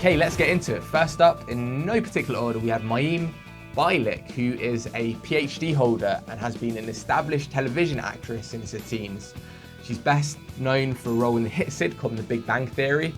Okay, let's get into it. First up, in no particular order, we have Mayim Bialik, who is a PhD holder and has been an established television actress since her teens. She's best known for a role in the hit sitcom The Big Bang Theory.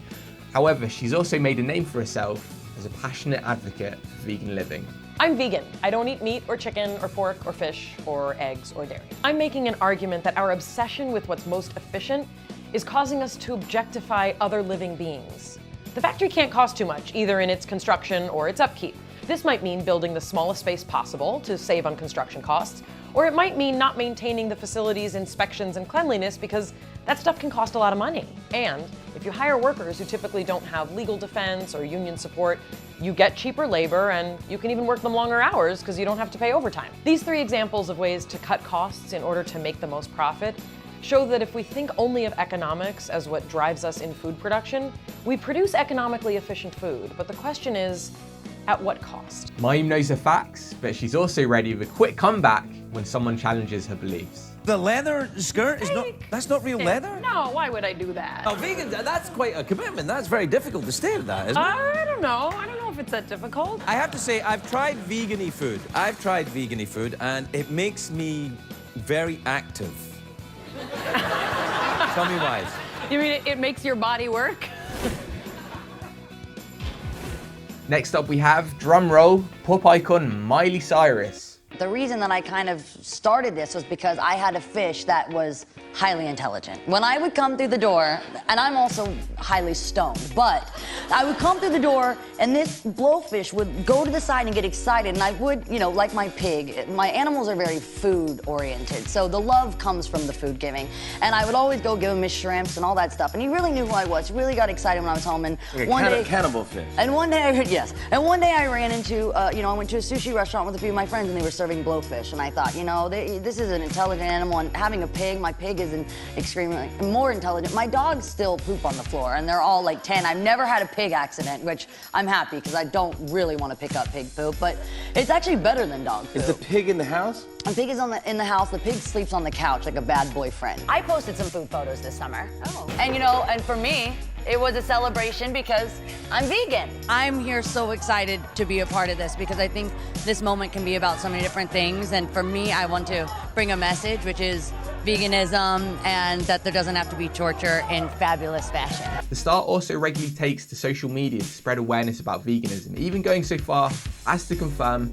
However, she's also made a name for herself as a passionate advocate for vegan living. I'm vegan. I don't eat meat or chicken or pork or fish or eggs or dairy. I'm making an argument that our obsession with what's most efficient is causing us to objectify other living beings. The factory can't cost too much, either in its construction or its upkeep. This might mean building the smallest space possible to save on construction costs, or it might mean not maintaining the facility's inspections and cleanliness because that stuff can cost a lot of money. And if you hire workers who typically don't have legal defense or union support, you get cheaper labor and you can even work them longer hours because you don't have to pay overtime. These three examples of ways to cut costs in order to make the most profit show that if we think only of economics as what drives us in food production, we produce economically efficient food. But the question is, at what cost? Mayim knows her facts, but she's also ready with a quick comeback when someone challenges her beliefs. The leather skirt is that's not real leather? No, why would I do that? Oh, vegan, that's quite a commitment. That's very difficult to stay at that, isn't it? I don't know if it's that difficult. I have to say, I've tried vegan-y food. And it makes me very active. Tell me why. You mean it makes your body work? Next up we have, drum roll, pop icon Miley Cyrus. The reason that I kind of started this was because I had a fish that was highly intelligent. When I would come through the door, and I'm also highly stoned, but I would come through the door and this blowfish would go to the side and get excited, and I would, you know, like my pig, my animals are very food oriented, so the love comes from the food giving. And I would always go give him his shrimps and all that stuff, and he really knew who I was. He really got excited when I was home, and like one day... cannibal fish. And one day, and one day I ran into, I went to a sushi restaurant with a few of my friends and they were serving blowfish, and I thought, this is an intelligent animal, and having a pig, my pig is extremely more intelligent. My dogs still poop on the floor, and they're all like 10. I've never had a pig accident, which I'm happy because I don't really want to pick up pig poop, but it's actually better than dog poop. Is the pig in the house? The pig is in the house. The pig sleeps on the couch like a bad boyfriend. I posted some food photos this summer. Oh. And and for me, it was a celebration because I'm vegan. I'm here so excited to be a part of this because I think this moment can be about so many different things. And for me, I want to bring a message, which is veganism and that there doesn't have to be torture in fabulous fashion. The star also regularly takes to social media to spread awareness about veganism, even going so far as to confirm,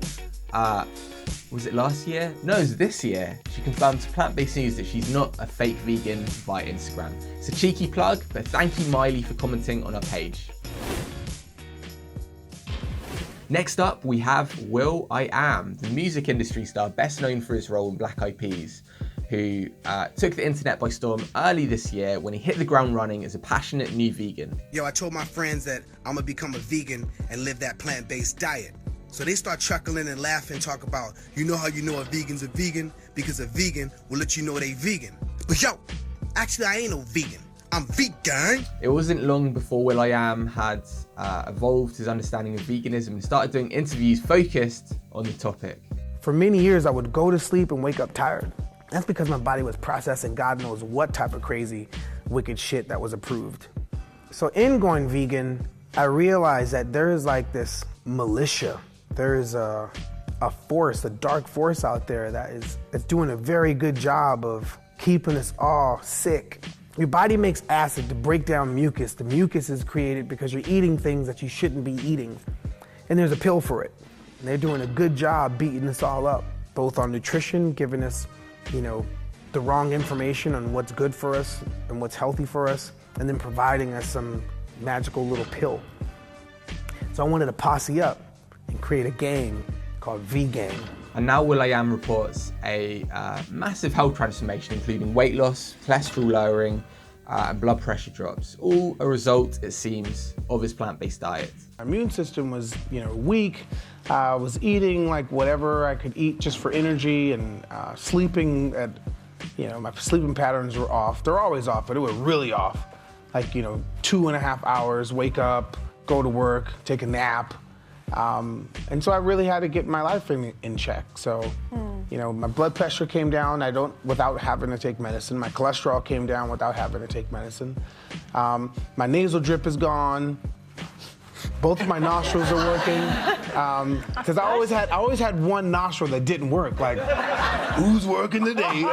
was it last year? No, it was this year. She confirmed to Plant-Based News that she's not a fake vegan via Instagram. It's a cheeky plug, but thank you, Miley, for commenting on our page. Next up, we have will.i.am, the music industry star best known for his role in Black Eyed Peas, who took the internet by storm early this year when he hit the ground running as a passionate new vegan. Yo, I told my friends that I'm gonna become a vegan and live that plant-based diet. So they start chuckling and laughing, talk about, you know how you know a vegan's a vegan? Because a vegan will let you know they vegan. But yo, actually I ain't no vegan. I'm vegan. It wasn't long before will.i.am had evolved his understanding of veganism and started doing interviews focused on the topic. For many years, I would go to sleep and wake up tired. That's because my body was processing God knows what type of crazy, wicked shit that was approved. So in going vegan, I realized that there is like this militia. There is a force, a dark force out there that's doing a very good job of keeping us all sick. Your body makes acid to break down mucus. The mucus is created because you're eating things that you shouldn't be eating. And there's a pill for it. And they're doing a good job beating us all up, both on nutrition, giving us, the wrong information on what's good for us and what's healthy for us, and then providing us some magical little pill. So I wanted to posse up and create a gang called V-Gang. And now will.i.am reports a massive health transformation, including weight loss, cholesterol lowering, and blood pressure drops. All a result, it seems, of his plant-based diet. My immune system was, weak. I was eating like whatever I could eat just for energy, and sleeping at, my sleeping patterns were off. They're always off, but it was really off. Like, 2.5 hours, wake up, go to work, take a nap. And so I really had to get my life in check. So, my blood pressure came down without having to take medicine. My cholesterol came down without having to take medicine. My nasal drip is gone. Both of my nostrils are working. Because I always had one nostril that didn't work. Like, who's working today? Is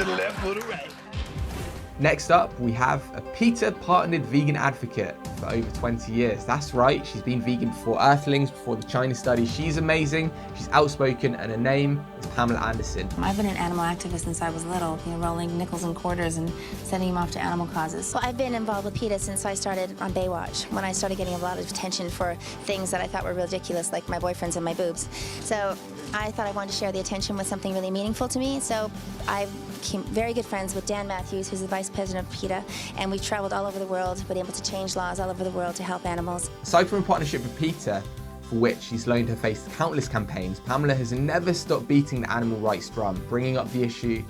it the left or the right? Next up, we have a PETA partnered vegan advocate for over 20 years. That's right, she's been vegan before Earthlings, before the China study. She's amazing, she's outspoken, and her name is Pamela Anderson. I've been an animal activist since I was little, rolling nickels and quarters and sending them off to animal causes. Well, I've been involved with PETA since I started on Baywatch, when I started getting a lot of attention for things that I thought were ridiculous, like my boyfriends and my boobs. So I thought I wanted to share the attention with something really meaningful to me, so I became very good friends with Dan Matthews, who's the vice president of PETA, and we traveled all over the world, been able to change laws all over the world to help animals. Aside from a partnership with PETA, for which she's loaned her face to countless campaigns, Pamela has never stopped beating the animal rights drum, bringing up the issue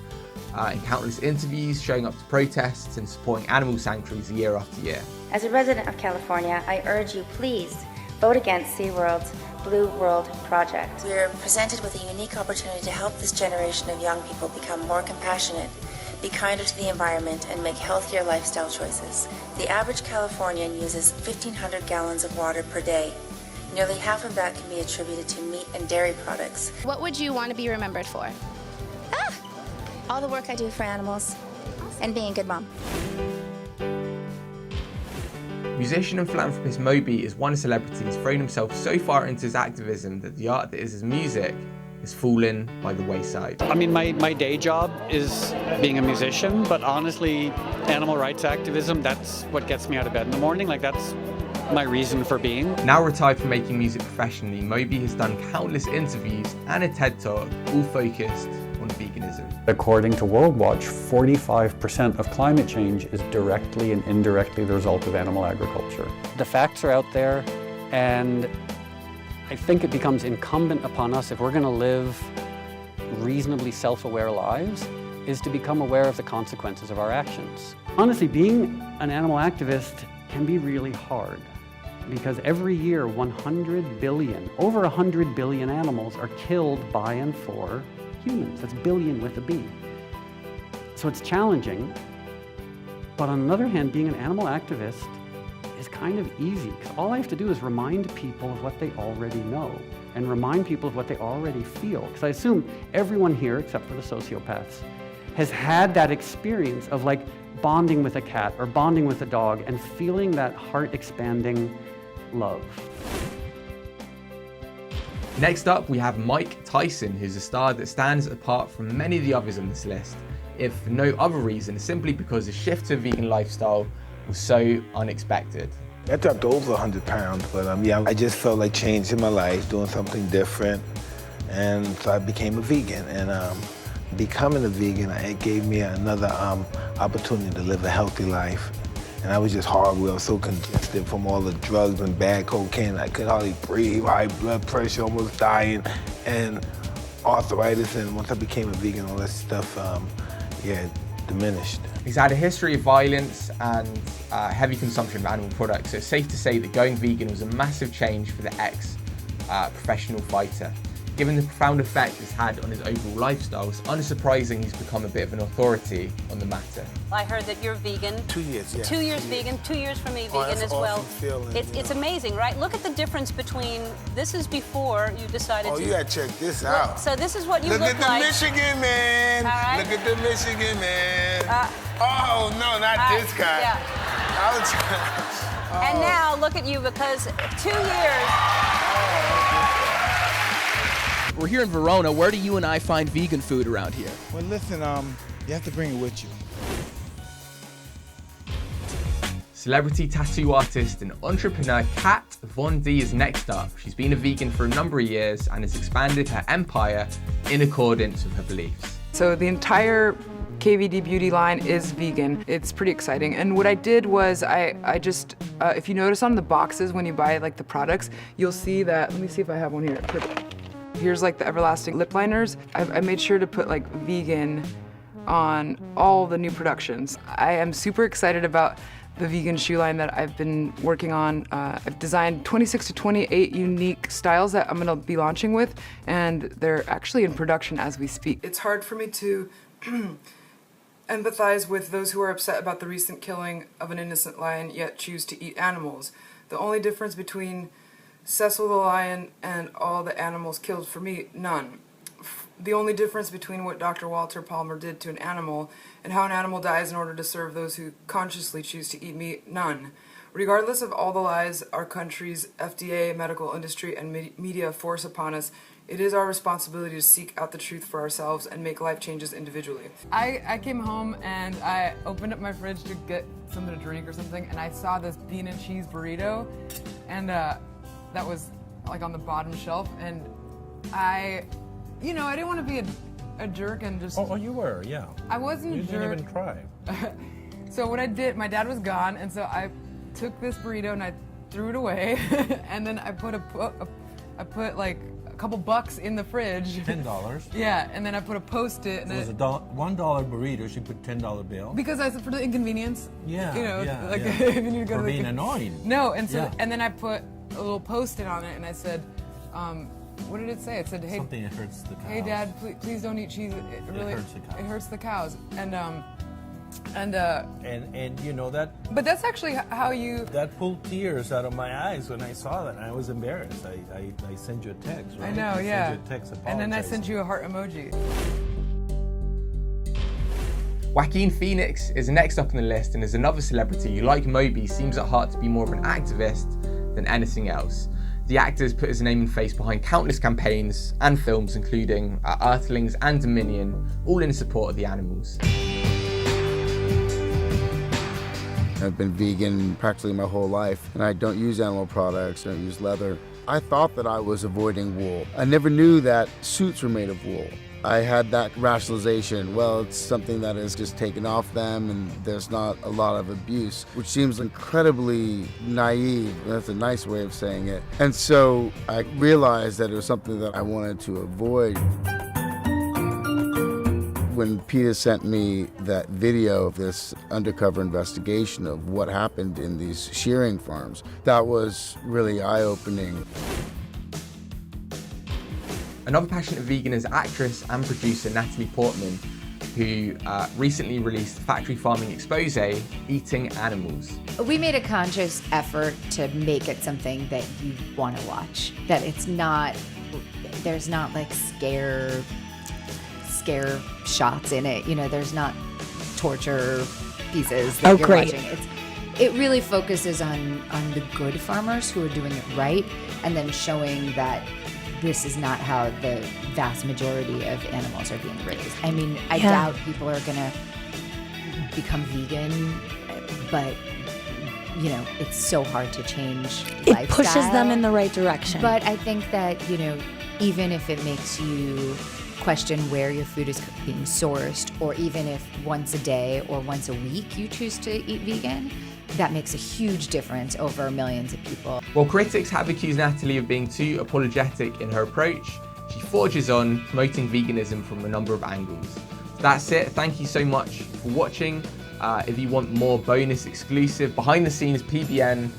in countless interviews, showing up to protests, and supporting animal sanctuaries year after year. As a resident of California, I urge you, please vote against SeaWorld's Blue World Project. We are presented with a unique opportunity to help this generation of young people become more compassionate, be kinder to the environment, and make healthier lifestyle choices. The average Californian uses 1,500 gallons of water per day. Nearly half of that can be attributed to meat and dairy products. What would you want to be remembered for? All the work I do for animals and being a good mom. Musician and philanthropist Moby is one celebrity who's thrown himself so far into his activism that the art that is his music has fallen by the wayside. I mean, my day job is being a musician, but honestly, animal rights activism, that's what gets me out of bed in the morning. Like, that's my reason for being. Now retired from making music professionally, Moby has done countless interviews and a TED Talk, all focused on veganism. According to World Watch, 45% of climate change is directly and indirectly the result of animal agriculture. The facts are out there, and I think it becomes incumbent upon us, if we're going to live reasonably self-aware lives, is to become aware of the consequences of our actions. Honestly, being an animal activist can be really hard, because every year over 100 billion animals are killed by and for humans. That's billion with a B. So it's challenging, but on the other hand, being an animal activist is kind of easy, because all I have to do is remind people of what they already know and remind people of what they already feel. Because I assume everyone here, except for the sociopaths, has had that experience of like bonding with a cat or bonding with a dog and feeling that heart-expanding love. Next up, we have Mike Tyson, who's a star that stands apart from many of the others on this list, if for no other reason, simply because the shift to a vegan lifestyle was so unexpected. I dropped over 100 pounds, but yeah, I just felt like changing my life, doing something different, and so I became a vegan. And becoming a vegan, it gave me another opportunity to live a healthy life. And I was just horrible. I was so congested from all the drugs and bad cocaine. I could hardly breathe, high blood pressure, almost dying, and arthritis. And once I became a vegan, all that stuff, diminished. He's had a history of violence and heavy consumption of animal products, so it's safe to say that going vegan was a massive change for the ex-professional fighter. Given the profound effect it's had on his overall lifestyle, it's unsurprising he's become a bit of an authority on the matter. I heard that you're vegan. 2 years, yeah. 2 years vegan, 2 years for me vegan as well. It's amazing, right? Look at the difference between, this is before you decided to... Oh, you gotta check this out. So this is what you look look at the like. Michigan man. All right. Look at the Michigan man. Oh, no, not this guy. Yeah. And now look at you, because 2 years... We're here in Verona. Where do you and I find vegan food around here? Well, listen, you have to bring it with you. Celebrity tattoo artist and entrepreneur Kat Von D is next up. She's been a vegan for a number of years and has expanded her empire in accordance with her beliefs. So the entire KVD beauty line is vegan. It's pretty exciting. And what I did was I just, if you notice on the boxes when you buy like the products, you'll see that, let me see if I have one here. Here's like the everlasting lip liners. I made sure to put like vegan on all the new productions. I am super excited about the vegan shoe line that I've been working on. I've designed 26 to 28 unique styles that I'm gonna be launching with, and they're actually in production as we speak. It's hard for me to empathize with those who are upset about the recent killing of an innocent lion yet choose to eat animals. The only difference between Cecil the lion and all the animals killed for meat, none. The only difference between what Dr. Walter Palmer did to an animal and how an animal dies in order to serve those who consciously choose to eat meat, none. Regardless of all the lies our country's FDA, medical industry, and media force upon us, it is our responsibility to seek out the truth for ourselves and make life changes individually. I came home and I opened up my fridge to get something to drink or something, and I saw this bean and cheese burrito, and that was like on the bottom shelf, and I didn't want to be a jerk and just... Oh, you were, yeah. I wasn't a jerk. You didn't even try. So what I did, my dad was gone, and so I took this burrito and I threw it away, and then I put like a couple bucks in the fridge. $10. Yeah, and then I put a Post-it. And it was a $1 burrito. She put $10 bill. Because I said for the inconvenience. Yeah, if you need to go for to being annoyed. No, and so and then I put a little Post-it on it, and I said, what did it say? It said, "Hey, something that hurts the cows. Hey, Dad, please don't eat cheese. It really hurts the cows. It hurts the cows." And you know that. But that's actually how you. That pulled tears out of my eyes when I saw that. I was embarrassed. I sent you a text. Right? I know, I yeah. sent you a text and then I sent you a heart emoji. Joaquin Phoenix is next up on the list and is another celebrity who, like Moby, seems at heart to be more of an activist than anything else. The actor has put his name and face behind countless campaigns and films, including Earthlings and Dominion, all in support of the animals. I've been vegan practically my whole life, and I don't use animal products, I don't use leather. I thought that I was avoiding wool. I never knew that suits were made of wool. I had that rationalization, well, it's something that is just taken off them and there's not a lot of abuse, which seems incredibly naive. That's a nice way of saying it. And so I realized that it was something that I wanted to avoid. When Peter sent me that video of this undercover investigation of what happened in these shearing farms, that was really eye-opening. Another passionate vegan is actress and producer Natalie Portman, who recently released Factory Farming Expose, Eating Animals. We made a conscious effort to make it something that you want to watch. That it's not, there's not like scare shots in it. You know, there's not torture pieces that you're watching. It really focuses on the good farmers who are doing it right, and then showing that this is not how the vast majority of animals are being raised. I mean, I doubt people are gonna become vegan, but you know, it's so hard to change lifestyle. It pushes them in the right direction. But I think that, you know, even if it makes you question where your food is being sourced, or even if once a day or once a week you choose to eat vegan, that makes a huge difference over millions of people. While critics have accused Natalie of being too apologetic in her approach, she forges on, promoting veganism from a number of angles. So that's it. Thank you so much for watching. If you want more bonus exclusive behind the scenes PBN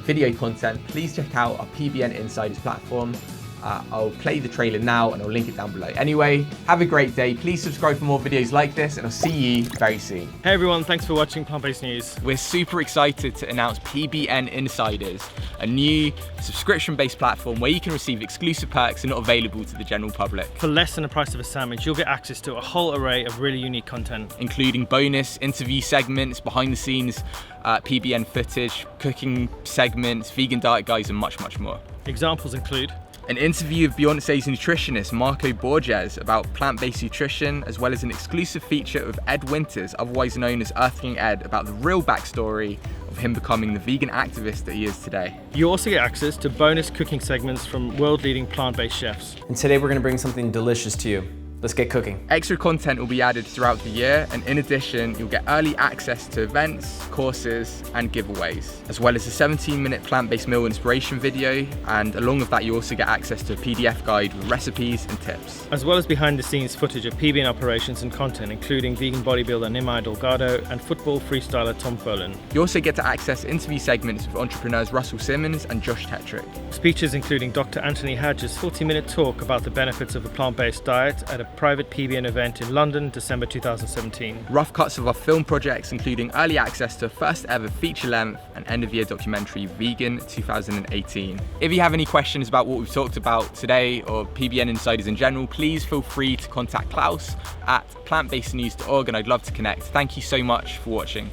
video content, please check out our PBN Insiders platform. I'll play the trailer now and I'll link it down below. Anyway, have a great day. Please subscribe for more videos like this and I'll see you very soon. Hey everyone, thanks for watching Plant-Based News. We're super excited to announce PBN Insiders, a new subscription-based platform where you can receive exclusive perks that are not available to the general public. For less than the price of a sandwich, you'll get access to a whole array of really unique content, including bonus interview segments, behind the scenes PBN footage, cooking segments, vegan diet guides and much, much more. Examples include an interview of Beyonce's nutritionist Marco Borges about plant-based nutrition, as well as an exclusive feature of Ed Winters, otherwise known as Earthling Ed, about the real backstory of him becoming the vegan activist that he is today. You also get access to bonus cooking segments from world-leading plant-based chefs. And today we're going to bring something delicious to you. Let's get cooking. Extra content will be added throughout the year, and in addition, you'll get early access to events, courses, and giveaways, as well as a 17-minute plant-based meal inspiration video, and along with that, you also get access to a PDF guide with recipes and tips. As well as behind-the-scenes footage of PBN operations and content, including vegan bodybuilder Nimai Delgado and football freestyler Tom Folan. You also get to access interview segments with entrepreneurs Russell Simmons and Josh Tetrick. Speeches including Dr. Anthony Hadge's 40-minute talk about the benefits of a plant-based diet at a private PBN event in London, December 2017. Rough cuts of our film projects, including early access to first ever feature-length and end-of-year documentary Vegan 2018. If you have any questions about what we've talked about today or PBN Insiders in general, please feel free to contact Klaus at plantbasednews.org, and I'd love to connect. Thank you so much for watching.